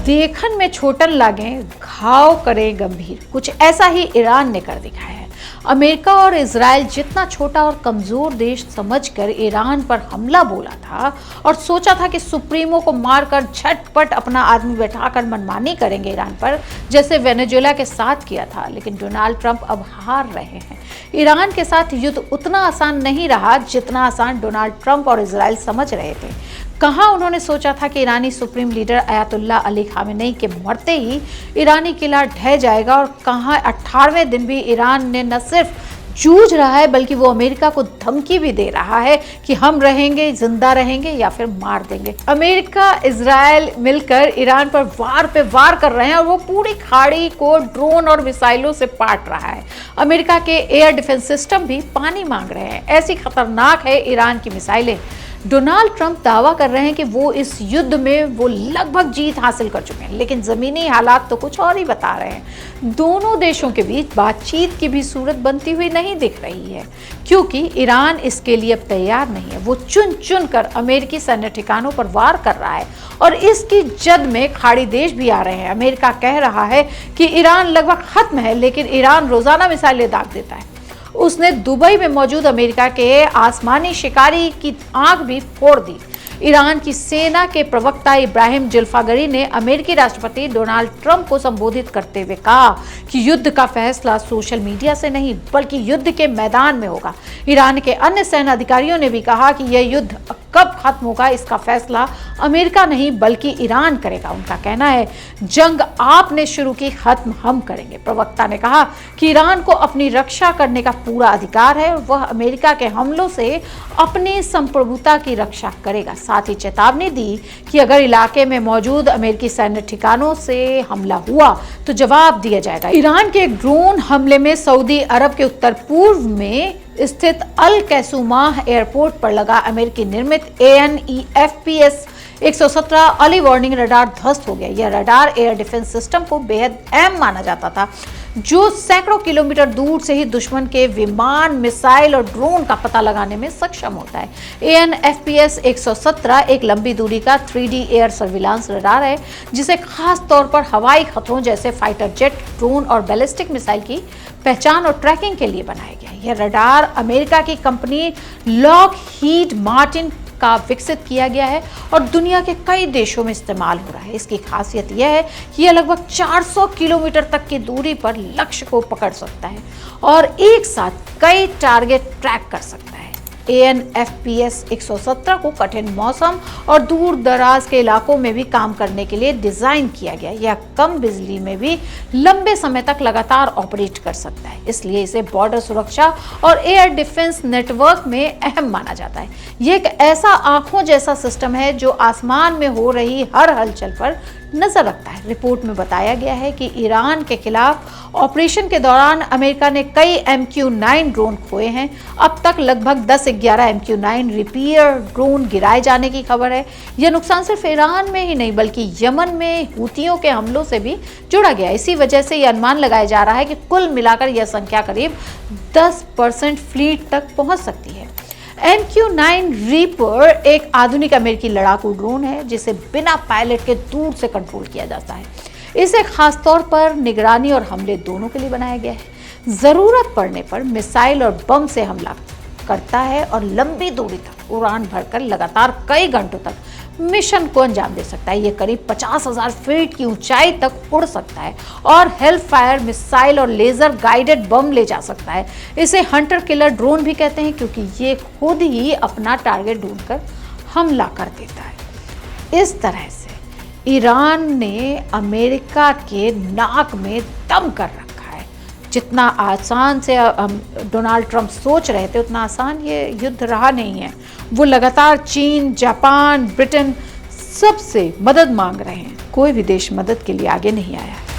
देखन में छोटन लागे, घाव करे गंभीर, कुछ ऐसा ही ईरान ने कर दिखाया है। अमेरिका और इजराइल जितना छोटा और कमजोर देश समझकर ईरान पर हमला बोला था और सोचा था कि सुप्रीमो को मारकर झटपट अपना आदमी बैठाकर मनमानी करेंगे ईरान पर, जैसे वेनेजुएला के साथ किया था, लेकिन डोनाल्ड ट्रंप अब हार रहे हैं। ईरान के साथ युद्ध उतना आसान नहीं रहा जितना आसान डोनाल्ड ट्रंप और इजराइल समझ रहे थे। कहाँ उन्होंने सोचा था कि ईरानी supreme leader Ayatollah Ali Khamenei के मरते ही ईरानी किला ढह जाएगा, और कहाँ 18वें दिन भी ईरान ने न सिर्फ जूझ रहा है बल्कि वो अमेरिका को धमकी भी दे रहा है कि हम रहेंगे, जिंदा रहेंगे या फिर मार देंगे। अमेरिका इजराइल मिलकर ईरान पर वार पे वार कर रहे हैं और वो पूरी खाड़ी को ड्रोन और मिसाइलों से पाट रहा है। अमेरिका के एयर डिफेंस सिस्टम भी पानी मांग रहे हैं, ऐसी खतरनाक है ईरान की मिसाइलें। डोनाल्ड ट्रंप दावा कर रहे हैं कि वो इस युद्ध में वो लगभग जीत हासिल कर चुके हैं, लेकिन ज़मीनी हालात तो कुछ और ही बता रहे हैं। दोनों देशों के बीच बातचीत की भी सूरत बनती हुई नहीं दिख रही है, क्योंकि ईरान इसके लिए अब तैयार नहीं है। वो चुन चुन कर अमेरिकी सैन्य ठिकानों पर वार कर रहा है और इसकी जद में खाड़ी देश भी आ रहे हैं। अमेरिका कह रहा है कि ईरान लगभग खत्म है, लेकिन ईरान रोजाना मिसाइलें दाग देता है। उसने दुबई में मौजूद अमेरिका के आसमानी शिकारी की आंख भी फोड़ दी। ईरान की सेना के प्रवक्ता इब्राहिम जुल्फागरी ने अमेरिकी राष्ट्रपति डोनाल्ड ट्रंप को संबोधित करते हुए कहा कि युद्ध का फैसला सोशल मीडिया से नहीं बल्कि युद्ध के मैदान में होगा। ईरान के अन्य सैन्य अधिकारियों ने भी कहा कि यह युद्ध कब खत्म होगा इसका फैसला अमेरिका नहीं बल्कि ईरान करेगा। उनका कहना है, जंग आपने शुरू की, खत्म हम करेंगे। प्रवक्ता ने कहा कि ईरान को अपनी रक्षा करने का पूरा अधिकार है, वह अमेरिका के हमलों से अपनी संप्रभुता की रक्षा करेगा। साथ ही चेतावनी दी कि अगर इलाके में मौजूद अमेरिकी सैन्य ठिकानों से हमला हुआ तो जवाब दिया जाएगा। ईरान के ड्रोन हमले में सऊदी अरब के उत्तर पूर्व में स्थित अल कैसूमाह एयरपोर्ट पर लगा अमेरिकी निर्मित AN/EFPS 117 अर्ली वार्निंग रडार ध्वस्त हो गया। यह रडार एयर डिफेंस सिस्टम को बेहद अहम माना जाता था, जो सैकड़ों किलोमीटर दूर से ही दुश्मन के विमान, मिसाइल और ड्रोन का पता लगाने में सक्षम होता है। AN/EFPS 117 एक लंबी दूरी का 3D एयर सर्विलांस रडार है, जिसे खास तौर पर हवाई खतरों जैसे फाइटर जेट, ड्रोन और बैलिस्टिक मिसाइल की पहचान और ट्रैकिंग के लिए बनाया गया है। यह रडार अमेरिका की कंपनी लॉकहीड मार्टिन का विकसित किया गया है और दुनिया के कई देशों में इस्तेमाल हो रहा है। इसकी खासियत यह है कि यह लगभग 400 किलोमीटर तक की दूरी पर लक्ष्य को पकड़ सकता है और एक साथ कई टारगेट ट्रैक कर सकता है। AN/EFPS 117 को कठिन मौसम और दूर दराज के इलाकों में भी काम करने के लिए डिजाइन किया गया। यह कम बिजली में भी लंबे समय तक लगातार ऑपरेट कर सकता है, इसलिए इसे बॉर्डर सुरक्षा और एयर डिफेंस नेटवर्क में अहम माना जाता है। यह एक ऐसा आंखों जैसा सिस्टम है जो आसमान में हो रही हर हलचल पर नजर रखता है। रिपोर्ट में बताया गया है कि ईरान के खिलाफ ऑपरेशन के दौरान अमेरिका ने कई MQ-9 ड्रोन खोए हैं। अब तक लगभग 10-11 MQ-9 रिपेयर ड्रोन गिराए जाने की खबर है। यह नुकसान सिर्फ ईरान में ही नहीं बल्कि यमन में हुतियों के हमलों से भी जुड़ा गया। इसी वजह से यह अनुमान लगाया जा रहा है कि कुल मिलाकर यह संख्या करीब 10% फ्लीट तक पहुंच सकती है। MQ-9 रीपर एक आधुनिक अमेरिकी लड़ाकू ड्रोन है जिसे बिना पायलट के दूर से कंट्रोल किया जाता है। इसे खासतौर पर निगरानी और हमले दोनों के लिए बनाया गया है। जरूरत पड़ने पर मिसाइल और बम से हमला करता है और लंबी दूरी तक उड़ान भरकर लगातार कई घंटों तक मिशन को अंजाम दे सकता है। यह करीब 50,000 फीट की ऊंचाई तक उड़ सकता है और हेलफायर मिसाइल और लेजर गाइडेड बम ले जा सकता है। इसे हंटर किलर ड्रोन भी कहते हैं क्योंकि ये खुद ही अपना टारगेट ढूंढकर हमला कर देता है। इस तरह से ईरान ने अमेरिका के नाक में दम कर रखा है। जितना आसान से डोनाल्ड ट्रंप सोच रहे थे उतना आसान ये युद्ध रहा नहीं है। वो लगातार चीन, जापान, ब्रिटेन सबसे मदद मांग रहे हैं। कोई भी देश मदद के लिए आगे नहीं आया है।